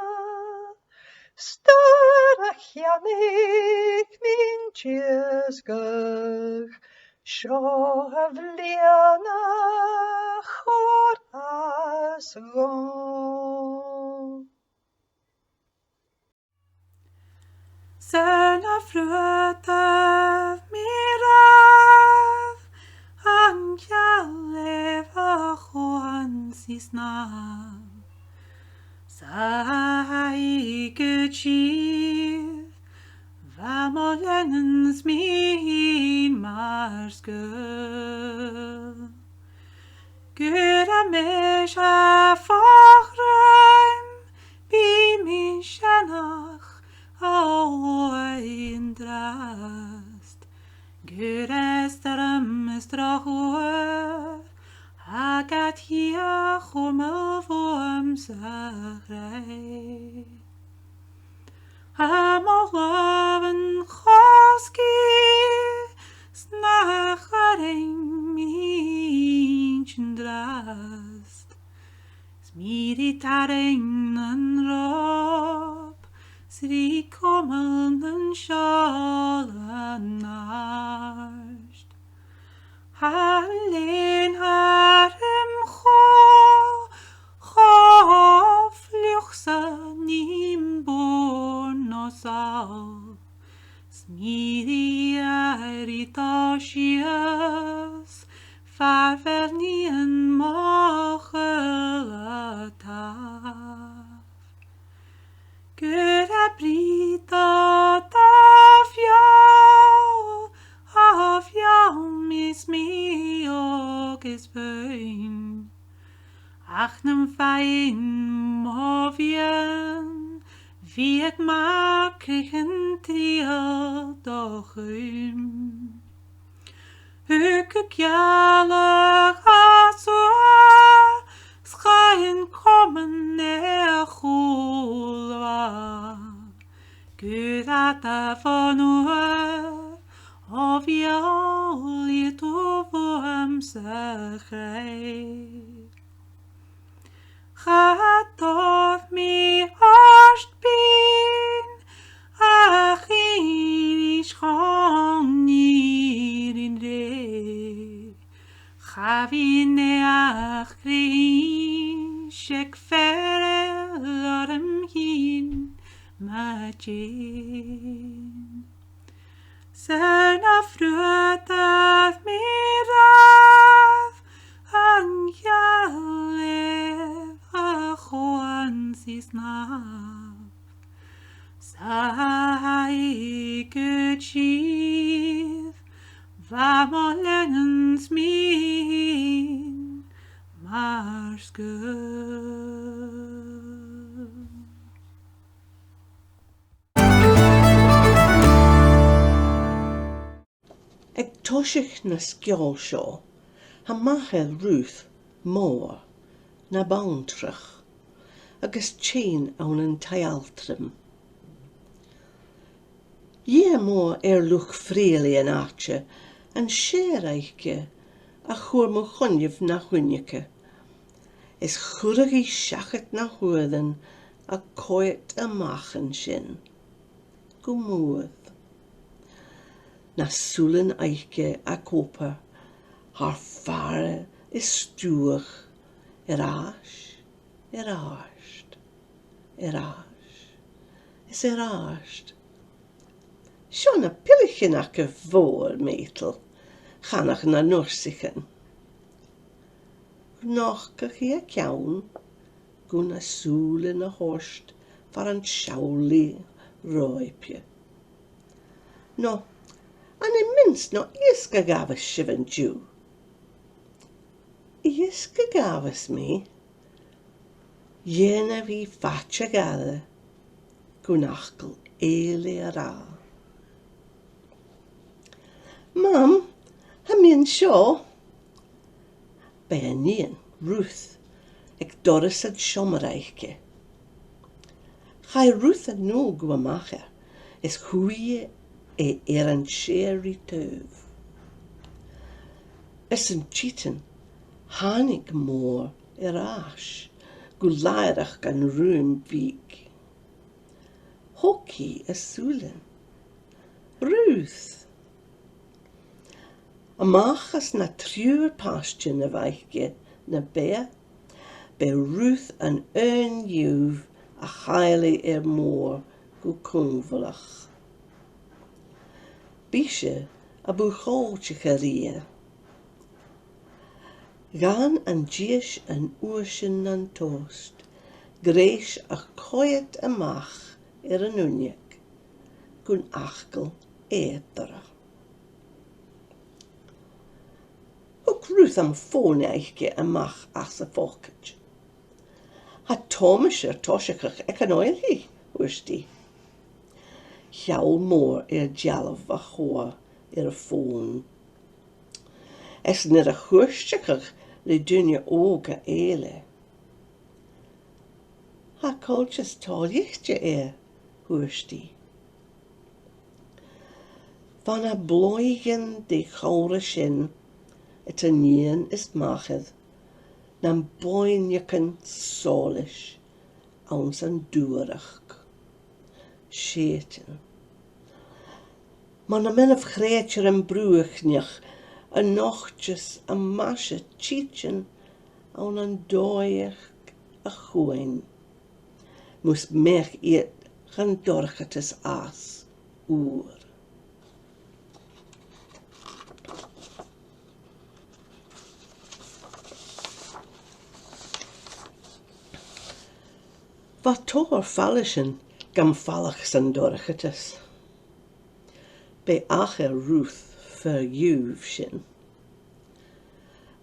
[SPEAKER 9] Störach janik min tjeskeg, sjövliana choras gång.
[SPEAKER 8] Söna fröta mirav, anjale vachuan sisnav. Sai gechiv, vamolenens min marskel. Gura mesha fachreim, bi min shanach, in drast. Gura staram strachur, hagat hier chumel vorm sagrei. Amolaven choski, snacharing minchen drast. Smiritaring rob, sri kommen sjalen narsht. Hallen harem fluchsa nimbor nosal. Smiri eritasias, farvernien mochelataf. Gura brita af jou mis mi og is bøyn. Achnem fein movien, wie ek makrigen triel dochum. Hukke kjalig asua, schreien kommen er chulwa. Gurata von of jou je toevorm sagrei. Gaat of mi bin, ach in schon hier in re. Chavine ach grin, shek ferelorem hin, magin. Söna frötad mirav, anjalev achuan sisnav. Sai gechiv, vamolenens min marskel.
[SPEAKER 5] Toshich na sciol seo, ha machedd Ruth mór na bauntrach, agus chain awn yn taialtrim. Ie mór luch freili yn arche, yn sér eiche, a chwr mo chonjif na chwynjike. Is chwrag I siachet na hwydden, a coet y machen sin. Gwmwyd. Na sŵlen eiche a koper, haar fare is stúach, arst, is arst. Sjona pillichen ac y fôr meitl, chanach na norsichen. Gnochgach I a ciawn, gwn a sŵlen a horst, far an siawli roipje. No, an I minst no iska gafas shivan Jew. Iska gafas mi, jena vi fatja gade, gunachkel eile ara. Mam, ha min sio. Benien, Ruth, ek Doris ad Schomereiche. Chai Ruth ad no gwamacher, is hwie an sherry töv. Es yn cheaten, hanig mór ash, gulairach gan room vig. Hockey a súlen. Ruth. Amachas na triúr pastje na vaiche na be Ruth an juv a chaile mór go cúnvalach. Bishe a buchóilse charia. Gan an dies an oorsin an toast, gréis a coet amach an uniek, gun achkel étara. Ook Ruth am fóne eiche amach as a foketje. Ha Thomasher toshachach ek an oilhi, oorsti. Jaul mór jalf a choa a fón. Es nid a chwrstachach le dunne óga eile. Ha colchas tolichtje oorsti. Van a bloigen de chore sin, et a nien is machedd, nam boinjeken solish, ons an duurach. Sheten. Man a men of greetje en broechnich, a nochtjes a masje chichen, aan an doiach a choin. Moest merk eet gaan dorgetes aas, oer. Wat toor fallischen gam fallach san dorgetes. Bij acher Ruth verjuv sin.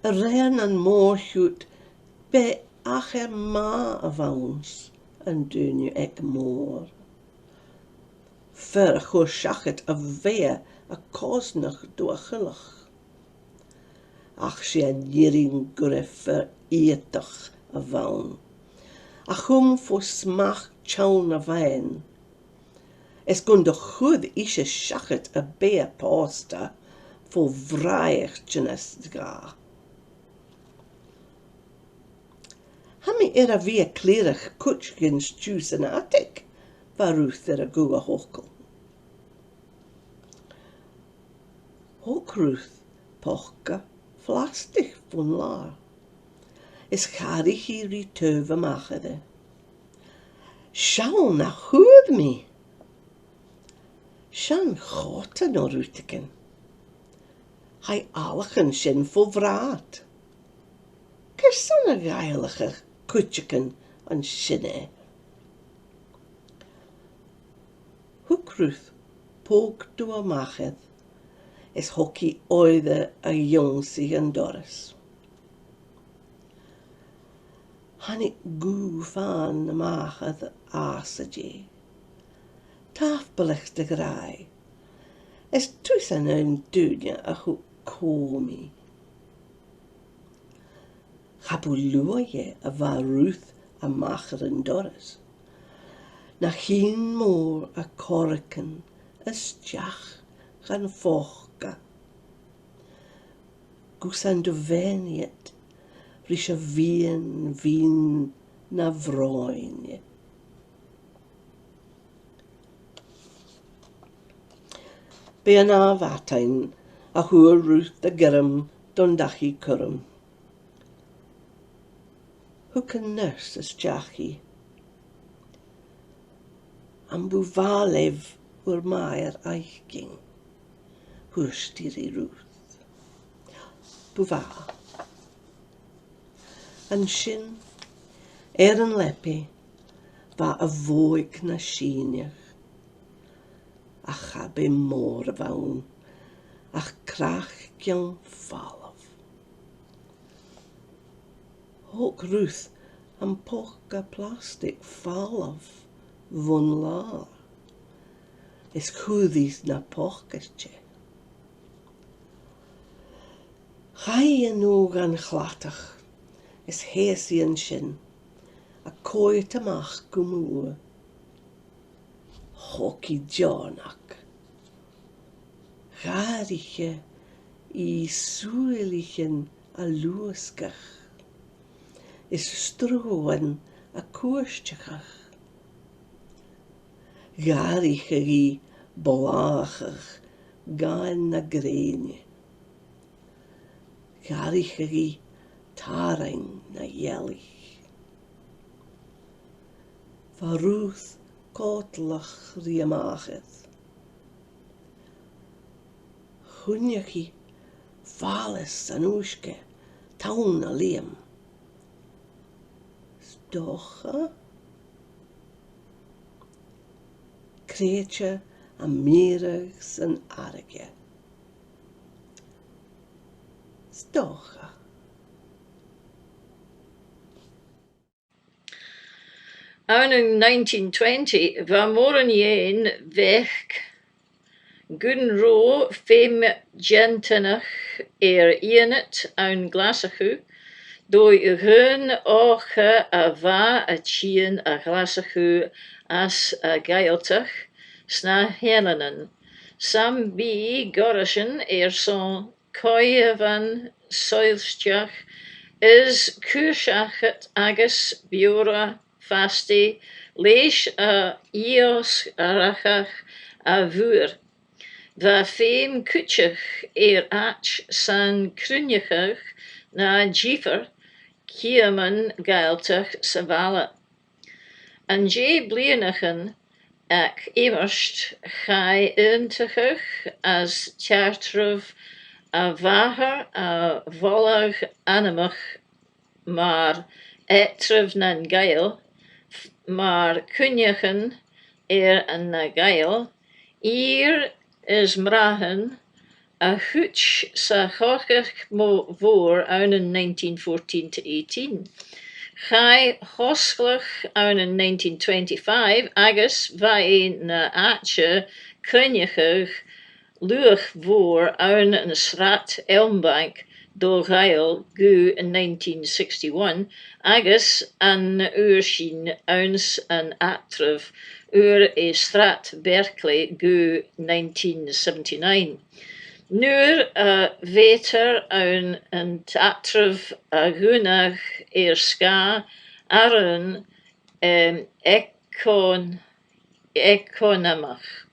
[SPEAKER 5] A ren an moorchut bij acher ma avans an dunje ek moor. Ver chosachet a vea a kosnach doachelig. Ach sie an jirin greffer etach avan. Achum voor smach tjaun a wijn. Es gun de goed ische schachet a bea pasta voor vraaichtjenes ga. Hami a via klerig kutschgens juice en attic, waar Ruth a goa hokel. Hok Ruth pochka vlastig von laar. Is gari hier teuve machede. Schau na goed me. Sjan gote no ruteken. Hij algen sin voor vraat. Kes zo'n geilige kutjeken an sinne. Hoek Ruth pook door mached. Is hockey oide a jongsie en Doris. Han goe van mached aasje. Tafbelichte graai.
[SPEAKER 10] Is twys yn dŵnia a hw comi. Chabw lwye a fa Ruth a machar yn Doris. Na chyn môr a corcan ysdiach gan ffochga. Gwsan dyfeniad rys a fi'n na froen. Be yna fatain a hwyr Ruth a gyrym don dachi cyrym. Hw can nurse ysdiachi. Am bwfalef o'r mae'r eichging. Hwyr styr i Ruth. Bwfa. Yn sin, yn lepi, fa y fwyg na siniach. A chabe môr y fawn, ach crach gion falaf. Hwg Ruth am poca plastic falaf von la. Is chwyddi's na pochgysche. Chai yn o gan chlatach, is hesi yn sin, a coet amach gwmŵr. Hoci Johnach. Gariche I swylichen a lwysgach. Is stroen a koerstjachach. Gariche I bolachach gaan na grenie. Gariche I taring na jellich. Va Ruth kotlach riamacheth. Hunjachi vales anushke taun a liam. Stocha kreetje a mirigs an arge. Stocha.
[SPEAKER 11] Aan in 1920 var moren jeen weg Gunro fem gentenach eenet aan glasachu doi hun oche a va a chien a glasachu as a gaeltach sna helenen. Sam bi gorashen son koie van soilstjach is kursachet agus biora fasti leis a ios arachach a vuur. Va fem kutchach ach san krunjachach na jiefer kieman gaeltach savala. An je blienachen ac imerst chai untachach as tjartruf a vahar a volag animach maar etruf nan gael maar kunjachen an na gael is mrahen a hutch sa chorgach mo voor uit 1914 to 18. Gai hosglach uit 1925 agus vai na atje kunjachach luch voor uit een strat Elmbank door Gael gu in 1961 agus an uursien uns an atruf e strat Berkeley gu 1979. Nur veter een atruf a gunach ska arun economach.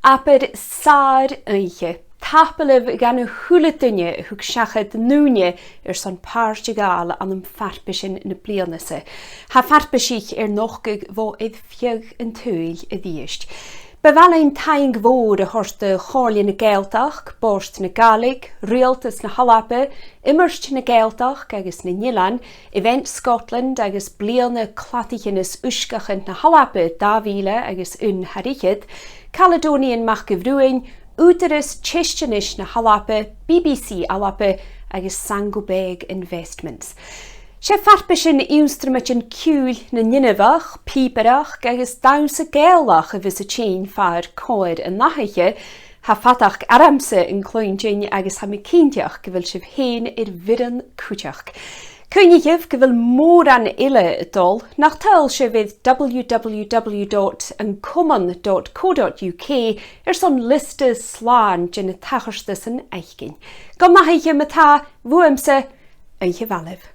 [SPEAKER 1] Aber sár aiche. Tapalib gan y hwlydynia hwg siachad nwnia son Portugal an ym farpishin na blianese. Ha farpisich nog fo idd fiag yn twyl y ddiest. Bevalin taing gwoord a horst de chorlin na Gaeltach, borst na Gaelig, Rialtas na Halape, immerst na Gaeltach agus na Nilan, Event Scotland agus blian na clatichin is uskachin na Halape, Davile agus Harichid, Caledonian mach gevruin, Uterus Chistanish na Halape, BBC Alape agus Sangobeg Investments. Se farpishin instrumentin cúil na Ninevach, Píperach agus daunsa Gaelach a vis a chin far coed a nahiche, ha fatach aramse in cloinjin agus ha micintiach gyfil sif hen viran cwtiach. Cynnygyf gyfil mór an ille dol, nach tel se fydd www.uncommon.co.uk son liste slan gyn y tachers yn eichgyn. Gom nahiche mata fwymse yn chyfalef.